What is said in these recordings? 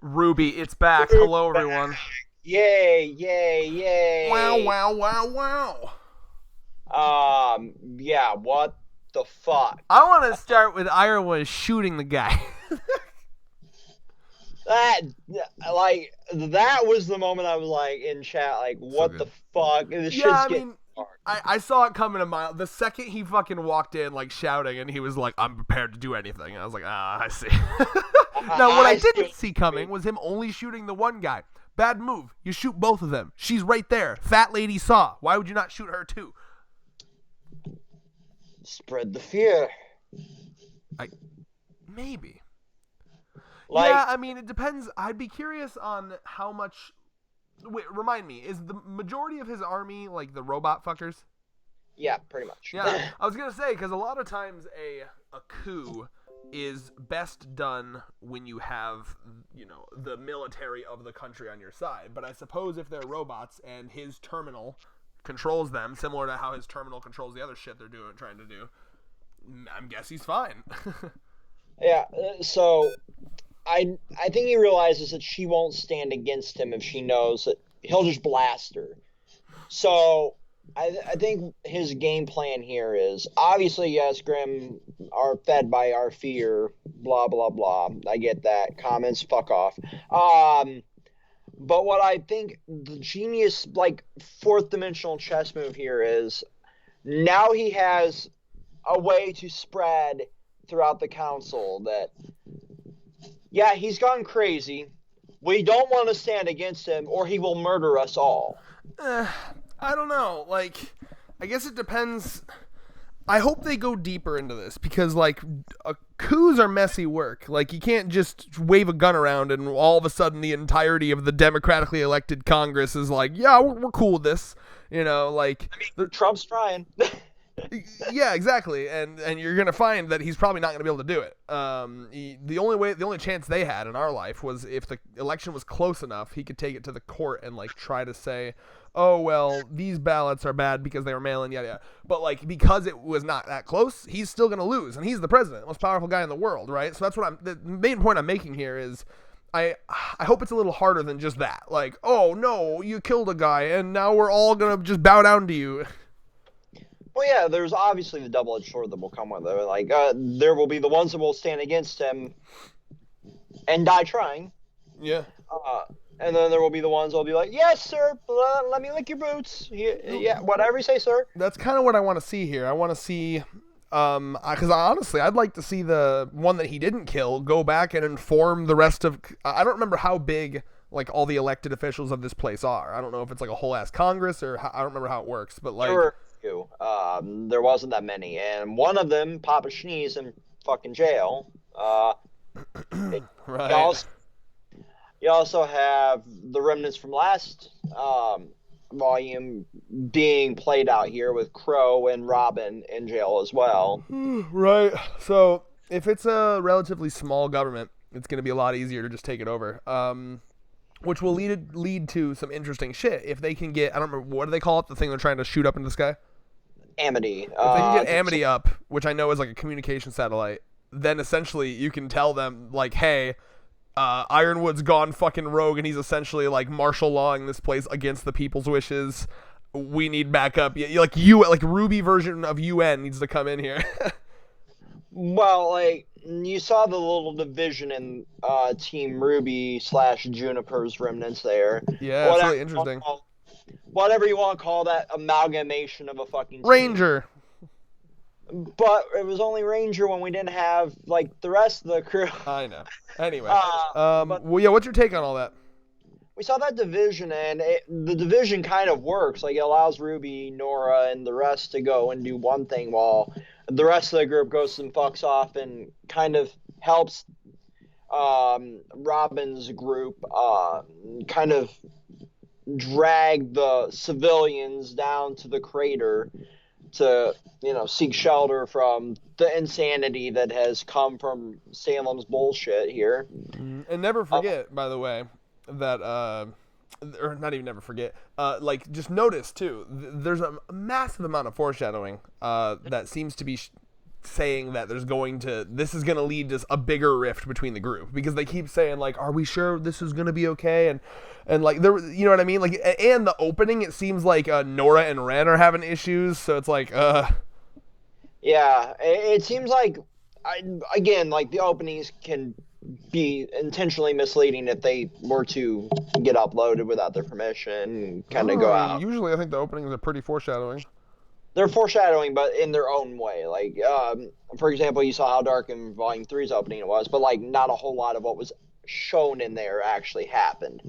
RWBY, it's back. Hello, everyone. Yay, yay, yay. Wow, wow, wow, wow. Yeah, what the fuck? I want to start with Ironwood shooting the guy. That, that was the moment I was like in chat, like, what the fuck? This Yeah, shit's I getting mean, dark. I saw it coming a mile. The second he fucking walked in, like, shouting, and he was like, I'm prepared to do anything. And I was like, I see. Now, what I didn't see coming was him only shooting the one guy. Bad move. You shoot both of them. She's right there. Fat lady saw. Why would you not shoot her, too? Spread the fear. Maybe. Like, yeah, I mean, it depends. I'd be curious on how much... Wait, remind me, is the majority of his army, like, the robot fuckers? yeah, pretty much. Yeah, I was going to say, because a lot of times a coup is best done when you have, you know, the military of the country on your side. But I suppose if they're robots and his terminal controls them, similar to how his terminal controls the other shit they're trying to do, I guess he's fine. Yeah, so I think he realizes that she won't stand against him if she knows that he'll just blast her. So I think his game plan here is obviously, yes, Grimm are fed by our fear, blah blah blah. I get that. Comments, fuck off. But what I think the genius, like, fourth dimensional chess move here is now he has a way to spread throughout the council that, yeah, he's gone crazy. We don't want to stand against him, or he will murder us all. I don't know. Like, I guess it depends. I hope they go deeper into this because, like, coups are messy work. Like, you can't just wave a gun around and all of a sudden the entirety of the democratically elected Congress is like, yeah, we're cool with this. You know, like... I mean, Trump's trying. Yeah, exactly, and you're gonna find that he's probably not gonna be able to do it. The only chance they had in our life was if the election was close enough, he could take it to the court and, like, try to say, oh well, these ballots are bad because they were mail-in, yada yada. But, like, because it was not that close, he's still gonna lose, and he's the president, most powerful guy in the world, right? So that's what the main point I'm making here is, I hope it's a little harder than just that. Like, oh no, you killed a guy, and now we're all gonna just bow down to you. Well, yeah, there's obviously the double-edged sword that will come with it. Like, there will be the ones that will stand against him and die trying. Yeah. And then there will be the ones that will be like, yes, sir, let me lick your boots. Yeah, whatever you say, sir. That's kind of what I want to see here. I want to see, because honestly, I'd like to see the one that he didn't kill go back and inform the rest of, I don't remember how big, like, all the elected officials of this place are. I don't know if it's like a whole ass Congress or I don't remember how it works, but like... There wasn't that many, and one of them, Papa Schnee's in fucking jail. Right. You also have the remnants from last volume being played out here with Crow and Robin in jail as well. Right. So if it's a relatively small government, it's going to be a lot easier to just take it over. Which will lead to some interesting shit if they can get, I don't remember, what do they call it, the thing they're trying to shoot up into the sky? Amity. If they can get Amity up, which I know is like a communication satellite, then essentially you can tell them, like, hey, Ironwood's gone fucking rogue and he's essentially like martial lawing this place against the people's wishes. We need backup. Like RWBY version of UN needs to come in here. Well, like, you saw the little division in Team RWBY / Juniper's remnants there. Yeah, it's really interesting. Whatever you want to call that amalgamation of a fucking team. Ranger. But it was only Ranger when we didn't have, like, the rest of the crew. I know. Anyway. Well, yeah, what's your take on all that? We saw that division, and the division kind of works. Like, it allows RWBY, Nora, and the rest to go and do one thing while the rest of the group goes and fucks off and kind of helps Robin's group kind of drag the civilians down to the crater to, you know, seek shelter from the insanity that has come from Salem's bullshit here. And never forget, by the way, that, or not even never forget, like, just notice, too, there's a massive amount of foreshadowing that seems to be saying that this is going to lead to a bigger rift between the group, because they keep saying like, are we sure this is going to be okay? And like, there, you know what I mean? Like, and the opening, it seems like Nora and Ren are having issues. So it's like, yeah, it seems like, again, like the openings can be intentionally misleading if they were to get uploaded without their permission and kind of go out. Usually I think the openings are pretty foreshadowing. They're foreshadowing, but in their own way. Like, for example, you saw how dark in Volume 3's opening it was, but like not a whole lot of what was shown in there actually happened.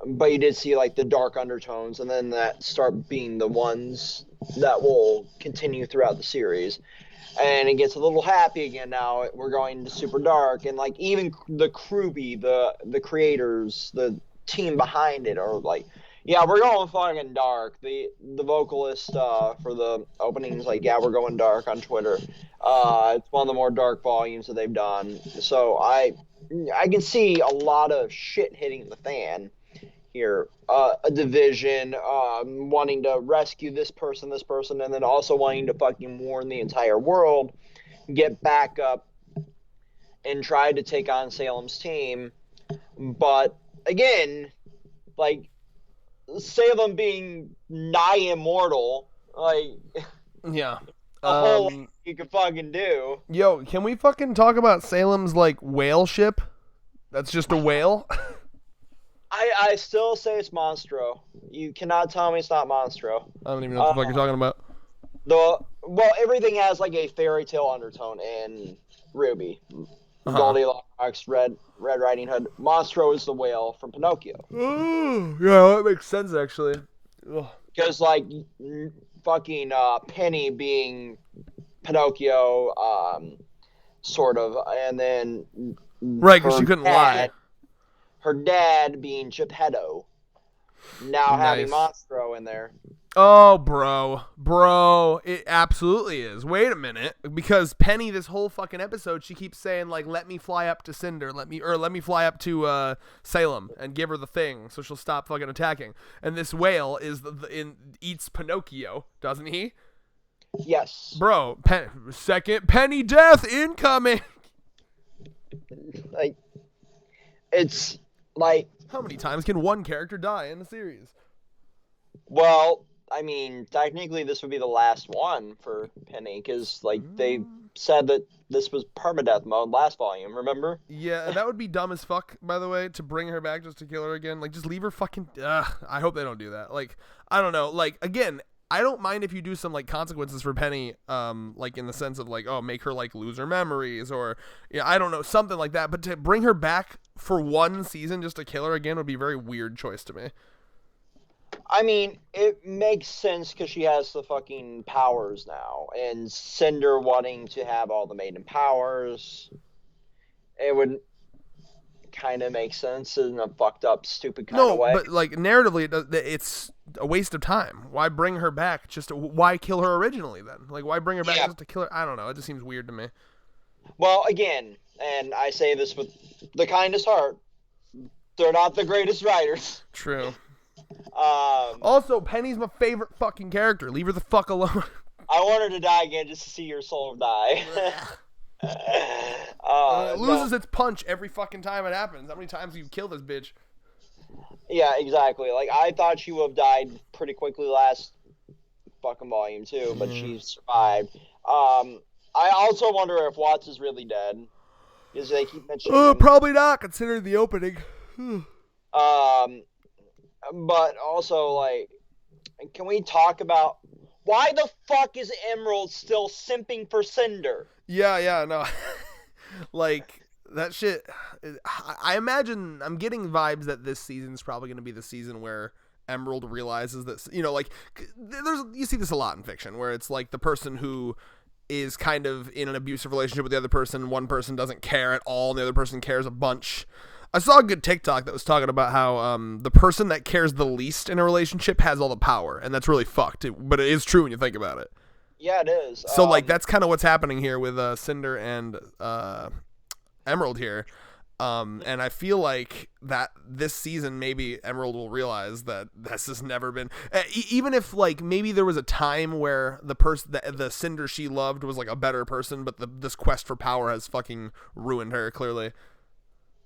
But you did see like the dark undertones, and then that start being the ones that will continue throughout the series. And it gets a little happy again now. We're going to super dark, and like even the RWBY, the creators, the team behind it are like, yeah, we're going fucking dark. The vocalist for the openings, like, yeah, we're going dark on Twitter. It's one of the more dark volumes that they've done. So I can see a lot of shit hitting the fan here. A division, wanting to rescue this person, and then also wanting to fucking warn the entire world, get back up, and try to take on Salem's team. But again, like, Salem being nigh immortal, like, yeah, a whole lot you could fucking do. Yo, can we fucking talk about Salem's like whale ship? That's just a whale. I still say it's Monstro. You cannot tell me it's not Monstro. I don't even know what the fuck you're talking about. Well, everything has like a fairy tale undertone in RWBY. Goldilocks, Red Riding Hood. Monstro is the whale from Pinocchio. Oh, yeah, that makes sense actually. Because like fucking Penny being Pinocchio, sort of, and then right, because she couldn't lie. Her dad being Geppetto. Now having Monstro in there. Oh, bro, it absolutely is. Wait a minute, because Penny, this whole fucking episode, she keeps saying like, "Let me fly up to Cinder, let me fly up to Salem and give her the thing, so she'll stop fucking attacking." And this whale eats Pinocchio, doesn't he? Yes, bro. Second Penny death incoming. Like, it's like, how many times can one character die in the series? Well, I mean, technically this would be the last one for Penny, because like they said that this was permadeath mode last volume, remember? Yeah, that would be dumb as fuck, by the way, to bring her back just to kill her again. Like, just leave her fucking... I hope they don't do that. Like, I don't know. Like, again, I don't mind if you do some, like, consequences for Penny, like, in the sense of, like, oh, make her, like, lose her memories, or, yeah, I don't know, something like that. But to bring her back for one season just to kill her again would be a very weird choice to me. I mean, it makes sense because she has the fucking powers now, and Cinder wanting to have all the maiden powers, it would kind of make sense in a fucked up, stupid kind of way. No, but like narratively, it's a waste of time. Why bring her back? Why kill her originally then? Like, why bring her back just to kill her? I don't know. It just seems weird to me. Well, again, and I say this with the kindest heart, they're not the greatest writers. True. Also, Penny's my favorite fucking character. Leave her the fuck alone. I want her to die again just to see your soul die. It loses its punch every fucking time it happens. How many times have you killed this bitch? Yeah, exactly. Like, I thought she would have died pretty quickly last fucking volume too, but she survived. I also wonder if Watts is really dead, because they keep mentioning him. Probably not, considering the opening. But also, like, can we talk about why the fuck is Emerald still simping for Cinder? Yeah, no. Like, that shit, I imagine, I'm getting vibes that this season's probably going to be the season where Emerald realizes that, you know, like, you see this a lot in fiction, where it's like the person who is kind of in an abusive relationship with the other person, one person doesn't care at all, and the other person cares a bunch. I saw a good TikTok that was talking about how the person that cares the least in a relationship has all the power, and that's really fucked, but it is true when you think about it. Yeah, it is. So, like, that's kind of what's happening here with Cinder and Emerald here. And I feel like that this season, maybe Emerald will realize that this has never been, even if like maybe there was a time where the Cinder she loved was like a better person, but this quest for power has fucking ruined her, clearly.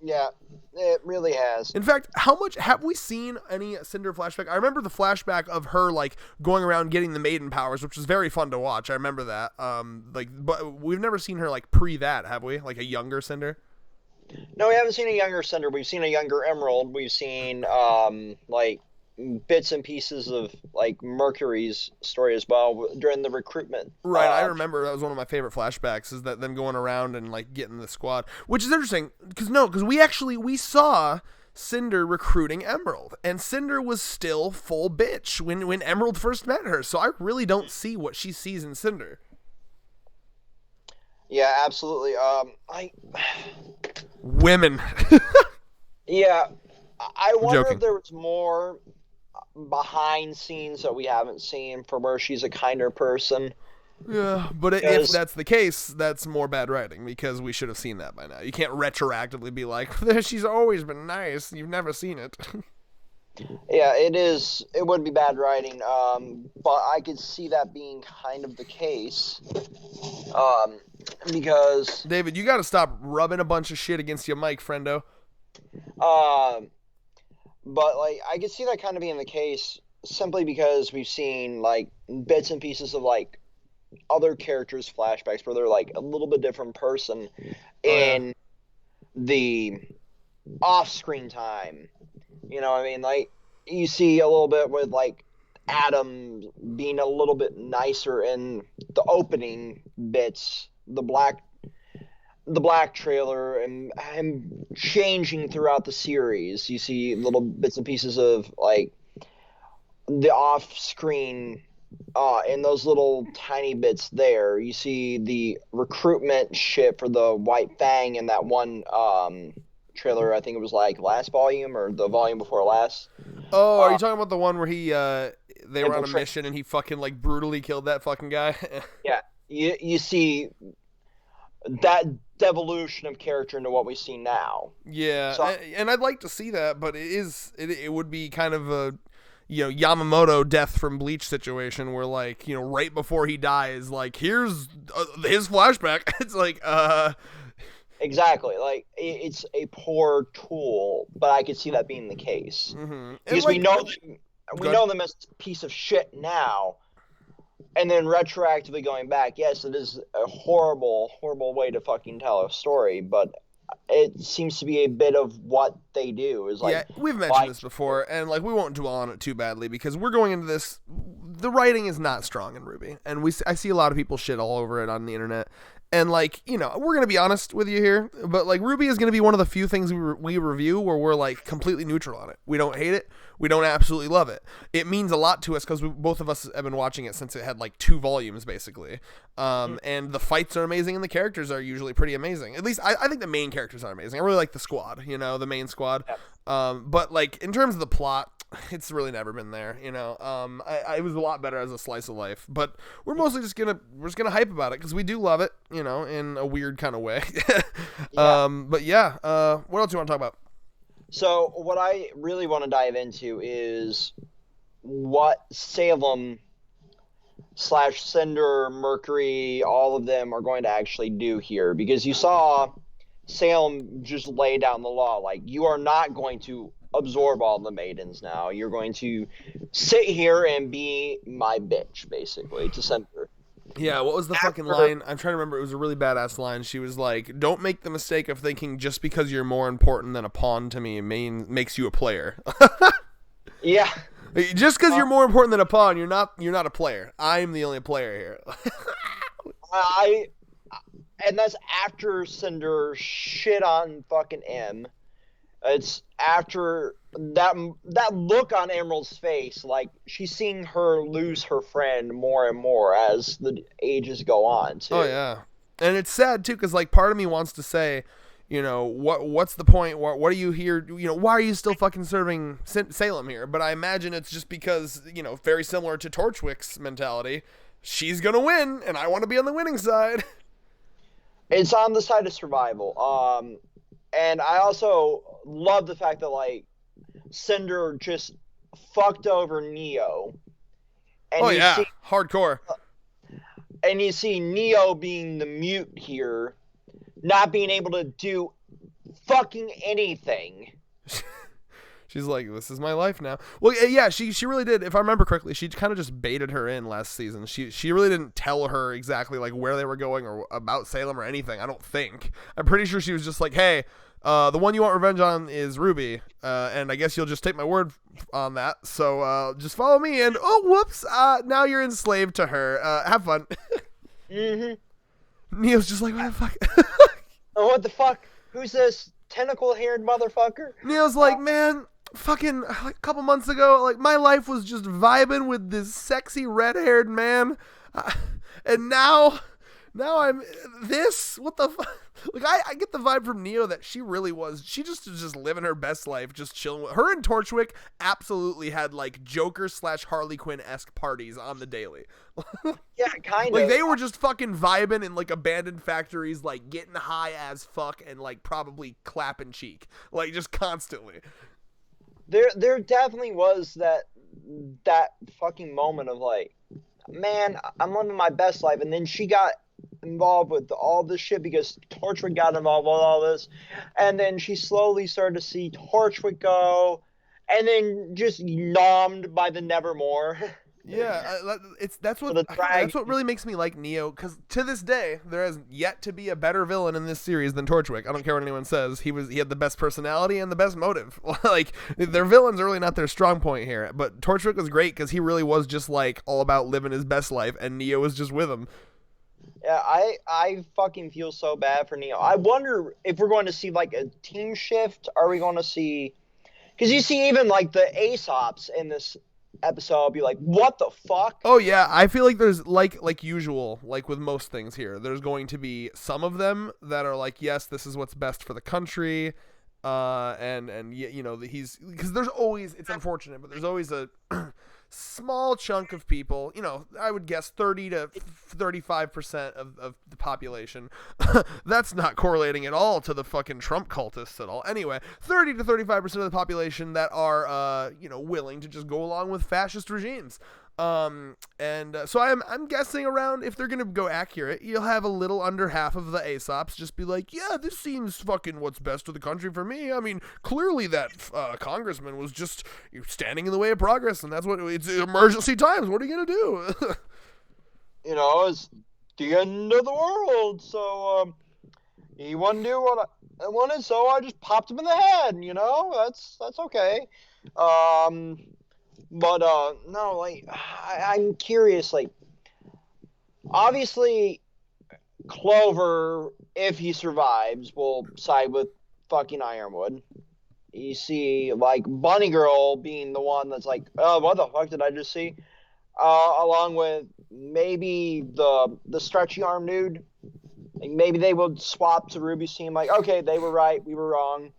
Yeah, it really has. In fact, how much have we seen any Cinder flashback? I remember the flashback of her like going around getting the maiden powers, which was very fun to watch. I remember that. But we've never seen her like pre that, have we? Like a younger Cinder? No, we haven't seen a younger Cinder. We've seen a younger Emerald. We've seen like bits and pieces of like Mercury's story as well during the recruitment. Right, I remember that was one of my favorite flashbacks, is that them going around and like getting the squad, which is interesting because we saw Cinder recruiting Emerald, and Cinder was still full bitch when Emerald first met her. So I really don't see what she sees in Cinder. Yeah, absolutely. Women. Yeah, I wonder Joking. if there was more behind scenes that we haven't seen for where she's a kinder person. Yeah, but if that's the case, that's more bad writing, because we should have seen that by now. You can't retroactively be like, she's always been nice. You've never seen it. Yeah, it is. It would be bad writing, but I could see that being kind of the case, because David, you got to stop rubbing a bunch of shit against your mic, friendo. But like I could see that kind of being the case simply because we've seen like bits and pieces of like other characters' flashbacks where they're like a little bit different person in the off-screen time. You know what I mean? Like you see a little bit with like Adam being a little bit nicer in the opening bits, the black trailer, and him changing throughout the series. You see little bits and pieces of like the off-screen in those little tiny bits there. You see the recruitment shit for the White Fang in that one trailer. I think it was like last volume or the volume before last. Oh, are you talking about the one where they were on a mission and he fucking like brutally killed that fucking guy? Yeah, you see that devolution of character into what we see now. Yeah, so, and I'd like to see that, but it would be kind of a Yamamoto death from Bleach situation where like right before he dies, like here's his flashback. It's like exactly, like it's a poor tool, but I could see that being the case because we know them as a piece of shit now. And then retroactively going back, yes, it is a horrible, horrible way to fucking tell a story, but it seems to be a bit of what they do. Is like, yeah, we've mentioned this before, and like we won't dwell on it too badly because we're going into this. The writing is not strong in RWBY, and I see a lot of people shit all over it on the internet. And like, we're gonna be honest with you here, but like RWBY is gonna be one of the few things we review where we're like completely neutral on it. We don't hate it. We don't absolutely love it. It means a lot to us because both of us have been watching it since it had like 2 volumes basically. And the fights are amazing and the characters are usually pretty amazing. At least I think the main characters are amazing. I really like the squad, the main squad. But like in terms of the plot, it's really never been there, it was a lot better as a slice of life, but we're mostly just gonna hype about it because we do love it, in a weird kind of way. But yeah, what else do you want to talk about? So what I really want to dive into is what Salem / Cinder, Mercury, all of them are going to actually do here, because you saw Salem just lay down the law, like, you are not going to absorb all the maidens now. You're going to sit here and be my bitch, basically, to Cinder. Yeah, what was the fucking line? I'm trying to remember. It was a really badass line. She was like, "Don't make the mistake of thinking just because you're more important than a pawn to me makes you a player." Yeah. Just because you're more important than a pawn, you're not a player. I'm the only player here. And that's after Cinder shit on fucking M. It's after that look on Emerald's face, like she's seeing her lose her friend more and more as the ages go on, too. Oh, yeah. And it's sad, too, because, like, part of me wants to say, what's the point? What are you here? Why are you still fucking serving Salem here? But I imagine it's just because, very similar to Torchwick's mentality, she's going to win, and I want to be on the winning side. It's on the side of survival. And I also love the fact that like Cinder just fucked over Neo, Oh and yeah, hardcore. you see Neo being the mute here, not being able to do fucking anything. She's like, this is my life now. Well, yeah, she really did. If I remember correctly, she kind of just baited her in last season. She really didn't tell her exactly like where they were going or about Salem or anything. I don't think. I'm pretty sure she was just like, hey, the one you want revenge on is Ruby, and I guess you'll just take my word on that. So just follow me. And oh, whoops, now you're enslaved to her. Have fun. Neo's just like, what the fuck? Oh, what the fuck? Who's this tentacle-haired motherfucker? Neo's like, man, fucking like, a couple months ago, like my life was just vibing with this sexy red-haired man, and now I'm this. What the fuck? Like I get the vibe from Neo that she really was. She just was just living her best life, just chilling with her and Torchwick. Absolutely had like Joker / Harley Quinn-esque parties on the daily. Yeah, kind of. Like they were just fucking vibing in like abandoned factories, like getting high as fuck and like probably clapping cheek, like just constantly. There definitely was that fucking moment of like, man, I'm living my best life, and then she got involved with all this shit because Torchwick got involved with all this, and then she slowly started to see Torchwick go, and then just nommed by the Nevermore. Yeah, that's what really makes me like Neo, because to this day there has yet to be a better villain in this series than Torchwick. I don't care what anyone says. He had the best personality and the best motive. Like their villains are really not their strong point here, but Torchwick was great because he really was just like all about living his best life, and Neo was just with him. Yeah, I fucking feel so bad for Neo. I wonder if we're going to see like a team shift. Are we going to see? Because you see, even like the Aesops in this episode, I'll be like, what the fuck? Oh yeah, I feel like there's like usual, like with most things here, there's going to be some of them that are like, yes, this is what's best for the country, and you know, he's, because there's always, it's unfortunate, but there's always a small chunk of people, you know, I would guess 30 to 35% of the population. That's not correlating at all to the fucking Trump cultists at all. Anyway, 30 to 35% of the population that are, you know, willing to just go along with fascist regimes. So I'm guessing around, if they're gonna go accurate, you'll have a little under half of the Aesops just be like, yeah, this seems fucking what's best for the country for me. I mean, clearly that congressman was just standing in the way of progress, and that's what it's emergency times. What are you gonna do? You know, it's the end of the world, so he wouldn't do what I wanted, so I just popped him in the head. You know, that's okay. But no, like I'm curious. Like, obviously, Clover, if he survives, will side with fucking Ironwood. You see, like Bunny Girl being the one that's like, oh, what the fuck did I just see? Along with maybe the stretchy arm dude. Like maybe they would swap to Ruby's team. Like, okay, they were right, we were wrong.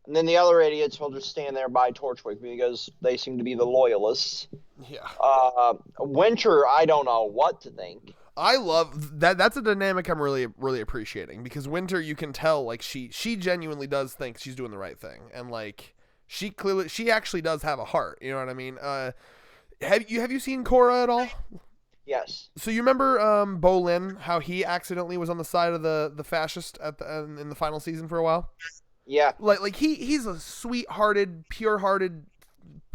And then the other idiots will just stand there by Torchwick because they seem to be the loyalists. Yeah. Winter, I don't know what to think. I love that. That's a dynamic I'm really, really appreciating, because Winter, you can tell, like she genuinely does think she's doing the right thing, and like she actually does have a heart. You know what I mean? Have you seen Korra at all? Yes. So you remember Bolin, how he accidentally was on the side of the fascist in the final season for a while? Yeah. Like he's a sweet-hearted, pure-hearted,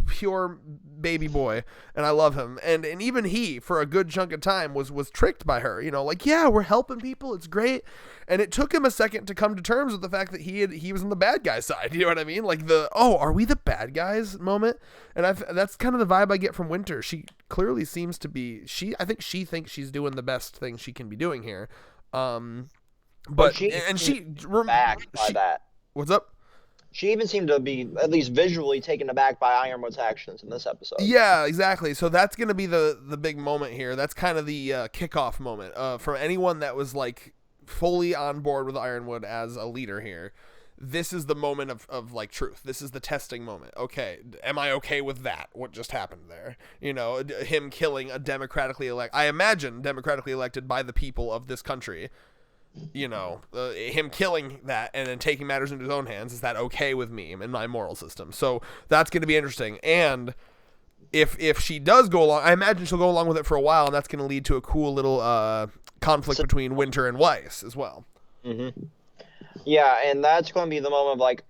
pure baby boy, and I love him. And even he, for a good chunk of time, was tricked by her. You know, like, yeah, we're helping people, it's great. And it took him a second to come to terms with the fact that he was on the bad guy side. You know what I mean? Like are we the bad guys moment? And that's kind of the vibe I get from Winter. She clearly seems to be. I think she thinks she's doing the best thing she can be doing here. But she backed by that. What's up? She even seemed to be, at least visually, taken aback by Ironwood's actions in this episode. Yeah, exactly. So that's going to be the big moment here. That's kind of the kickoff moment for anyone that was like fully on board with Ironwood as a leader here. This is the moment of like truth. This is the testing moment. Okay, am I okay with that? What just happened there? You know, him killing a democratically elected by the people of this country. him killing that and then taking matters into his own hands. Is that okay with me and my moral system? So that's going to be interesting. And if she does go along, I imagine she'll go along with it for a while, and that's going to lead to a cool little conflict between Winter and Weiss as well. Mm-hmm. Yeah, and that's going to be the moment of like,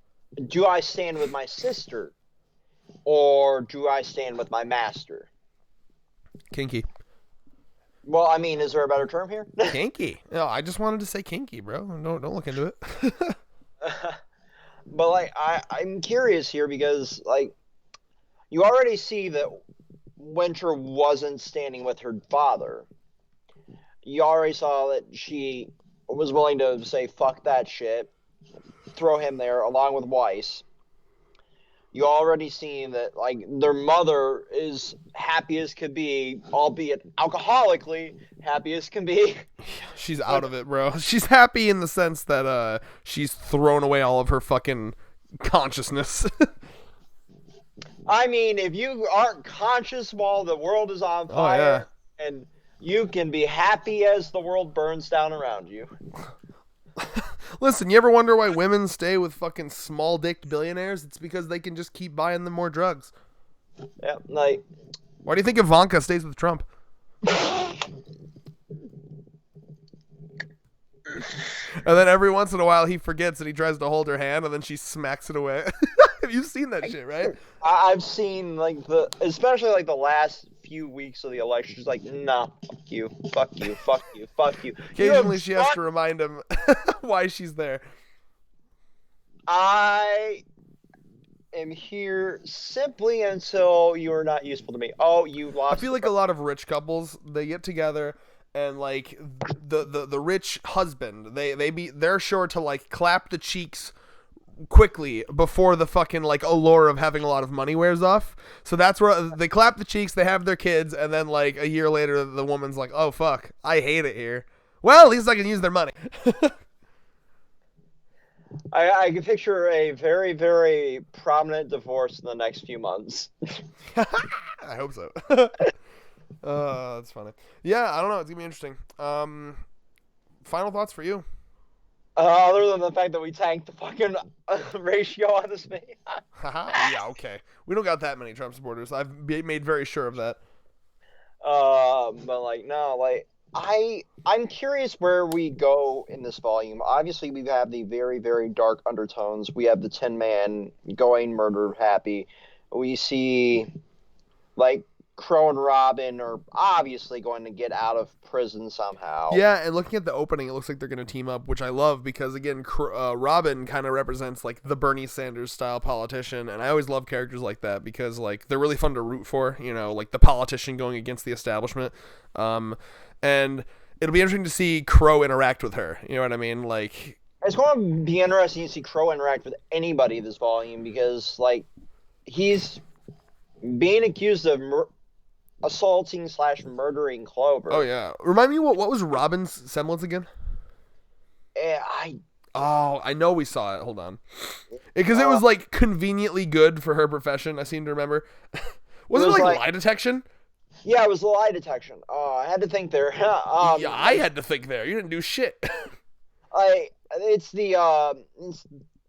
do I stand with my sister, or do I stand with my master? Kinky. Well, I mean, is there a better term here? Kinky. No, I just wanted to say kinky, bro. Don't look into it. But like, I'm curious here because like, you already see that Winter wasn't standing with her father. You already saw that she was willing to say fuck that shit, throw him there along with Weiss. You already seen that like their mother is happy as could be, albeit alcoholically happy as can be. She's out of it, bro. She's happy in the sense that she's thrown away all of her fucking consciousness. I mean, if you aren't conscious while the world is on fire, and you can be happy as the world burns down around you. Listen, you ever wonder why women stay with fucking small-dicked billionaires? It's because they can just keep buying them more drugs. Yeah, like... Why do you think Ivanka stays with Trump? And then every once in a while he forgets and he tries to hold her hand and then she smacks it away. You've seen that shit, right? I've seen, like, especially, like, the last few weeks of the election. She's like, nah, fuck you, fuck you, fuck you, fuck you. Occasionally she has to remind him why she's there. I am here simply until you are not useful to me. Oh, you lost. I feel like a lot of rich couples, they get together and like the rich husband, they're sure to like clap the cheeks quickly before the fucking like allure of having a lot of money wears off. So that's where they clap the cheeks, they have their kids, and then like a year later the woman's like, oh fuck, I hate it here. Well, at least I can use their money. I can picture a very, very prominent divorce in the next few months. I hope so. That's funny. Yeah, I don't know. It's gonna be interesting. Final thoughts for you? Other than the fact that we tanked the fucking ratio on this man. Yeah, okay. We don't got that many Trump supporters. I've made very sure of that. But like, no, like, I'm curious where we go in this volume. Obviously, we have the very, very dark undertones. We have the Tin Man going murder happy. We see, like, Crow and Robin are obviously going to get out of prison somehow. Yeah, and looking at the opening, it looks like they're going to team up, which I love because, again, Robin kind of represents, like, the Bernie Sanders-style politician, and I always love characters like that because, like, they're really fun to root for, you know, like the politician going against the establishment. And it'll be interesting to see Crow interact with her, you know what I mean? Like, it's going to be interesting to see Crow interact with anybody this volume because, like, he's being accused of assaulting / murdering Clover. Oh yeah, remind me what was Robin's semblance again? I know we saw it. Hold on, because it was like conveniently good for her profession. I seem to remember. Was it like lie detection? Yeah, it was lie detection. I had to think there. Yeah, I had to think there. You didn't do shit. It's the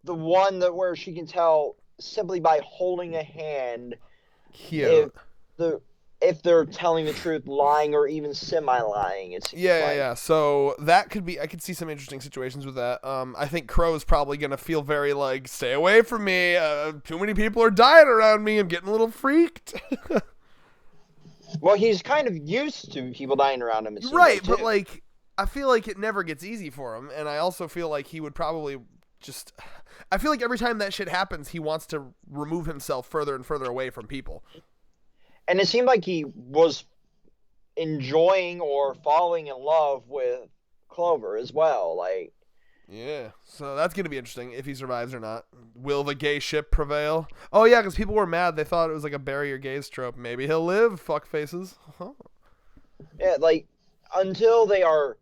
one that where she can tell simply by holding a hand. Cute. If they're telling the truth, lying, or even semi-lying. Yeah. So that could be. I could see some interesting situations with that. I think Crow's probably gonna feel very like, stay away from me. Too many people are dying around me. I'm getting a little freaked. Well, he's kind of used to people dying around him. Right, but like, I feel like it never gets easy for him, and I also feel like he would probably just. I feel like every time that shit happens, he wants to remove himself further and further away from people. And it seemed like he was enjoying or falling in love with Clover as well. Like, yeah, so that's going to be interesting if he survives or not. Will the gay ship prevail? Oh, yeah, because people were mad. They thought it was like a bury your gays trope. Maybe he'll live, fuck faces. Uh-huh. Yeah, like, until they are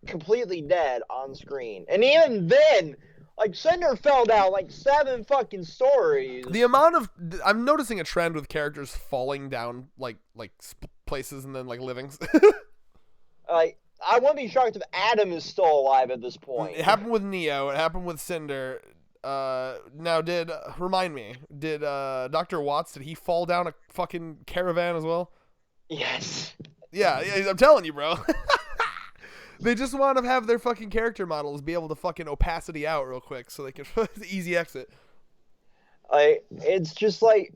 completely dead on screen. And even then, like, Cinder fell down like 7 fucking stories. The amount of... I'm noticing a trend with characters falling down, like places and then, like, living. Like, I wouldn't be shocked if Adam is still alive at this point. It happened with Neo. It happened with Cinder. Now remind me, did Dr. Watts, did he fall down a fucking caravan as well? Yes. Yeah, I'm telling you, bro. They just want to have their fucking character models be able to fucking opacity out real quick so they can easy exit. It's just like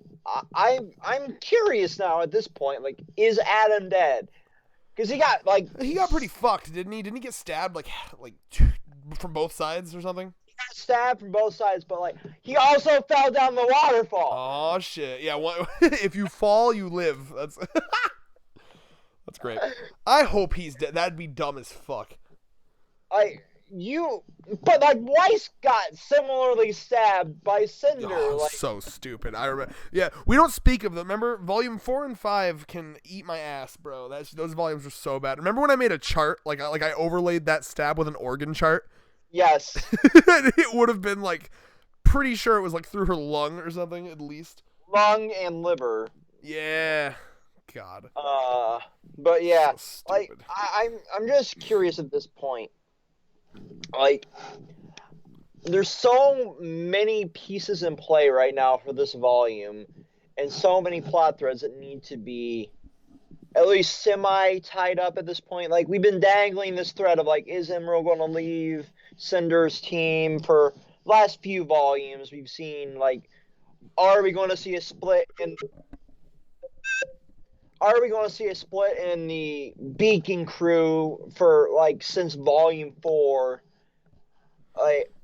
I'm curious now at this point. Like, is Adam dead? Because he got pretty fucked, didn't he? Didn't he get stabbed like from both sides or something? He got stabbed from both sides, but like he also fell down the waterfall. Oh shit! Yeah, if you fall, you live. That's that's great. I hope he's dead. That'd be dumb as fuck. But like Weiss got similarly stabbed by Cinder. Oh, so stupid. I remember. Yeah, we don't speak of them. Remember, volume 4 and 5 can eat my ass, bro. Those volumes are so bad. Remember when I made a chart? Like I overlaid that stab with an organ chart. Yes. It would have been like, pretty sure it was like through her lung or something at least. Lung and liver. Yeah. God. But yeah, So like I'm just curious at this point. Like, there's so many pieces in play right now for this volume, and so many plot threads that need to be at least semi tied up at this point. Like, we've been dangling this thread of like, is Emerald going to leave Cinder's team for the last few volumes? We've seen like, are we going to see a split in? Are we going to see a split in the Beacon crew for like since volume 4?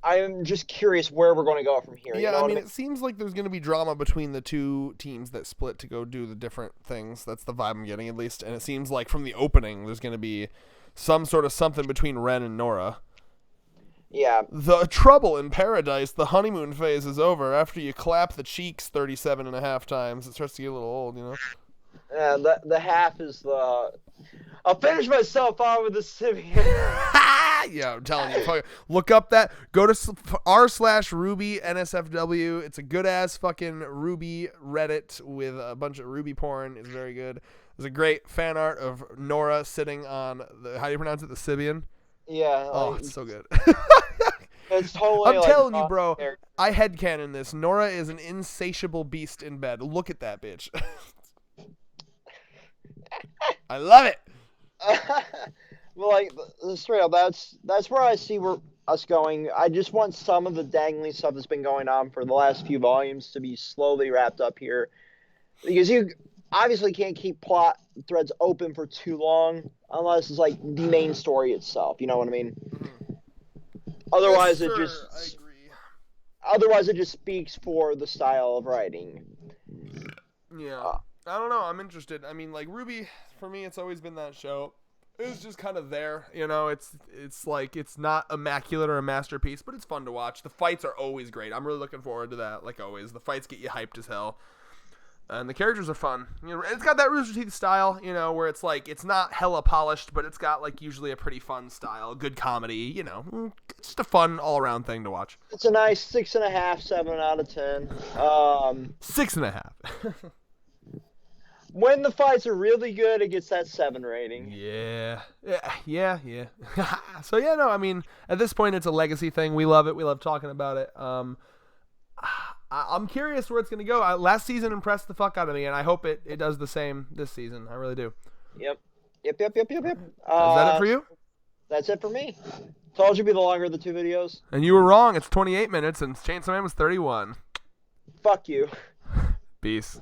I'm just curious where we're going to go from here. Yeah, I mean, it seems like there's going to be drama between the two teams that split to go do the different things. That's the vibe I'm getting, at least. And it seems like from the opening, there's going to be some sort of something between Ren and Nora. Yeah. The trouble in paradise, the honeymoon phase is over. After you clap the cheeks 37.5 times, it starts to get a little old, you know? Yeah, the half is the... I'll finish myself off with the Simeon. Yeah, I'm telling you. Look up that. Go to r/RWBY NSFW. It's a good-ass fucking RWBY Reddit with a bunch of RWBY porn. It's very good. There's a great fan art of Nora sitting on the... How do you pronounce it? The Sibian? Yeah. Oh, it's so good. It's totally I'm telling you, bro. I headcanon this. Nora is an insatiable beast in bed. Look at that bitch. I love it. Well, like, straight up, that's where I see us going. I just want some of the dangling stuff that's been going on for the last few volumes to be slowly wrapped up here, because you obviously can't keep plot threads open for too long unless it's like the main story itself. You know what I mean? Otherwise, yes, it sir. just I agree. Otherwise it just speaks for the style of writing. Yeah. I don't know. I'm interested. I mean, like, RWBY, for me, it's always been that show. It's just kind of there, you know. It's like, it's not immaculate or a masterpiece, but it's fun to watch. The fights are always great. I'm really looking forward to that, like always. The fights get you hyped as hell, and the characters are fun. You know, it's got that Rooster Teeth style, you know, where it's like, it's not hella polished, but it's got like usually a pretty fun style, good comedy, you know, it's just a fun all around thing to watch. It's a nice 6.5, 7 out of 10. 6.5. When the fights are really good, it gets that 7 rating. Yeah. So yeah, no, I mean, at this point, it's a legacy thing. We love it. We love talking about it. I'm curious where it's gonna go. Last season impressed the fuck out of me, and I hope it does the same this season. I really do. Yep. Is that it for you? That's it for me. Told you it'd be the longer of the 2 videos. And you were wrong. It's 28 minutes, and Chainsaw Man was 31. Fuck you. Peace.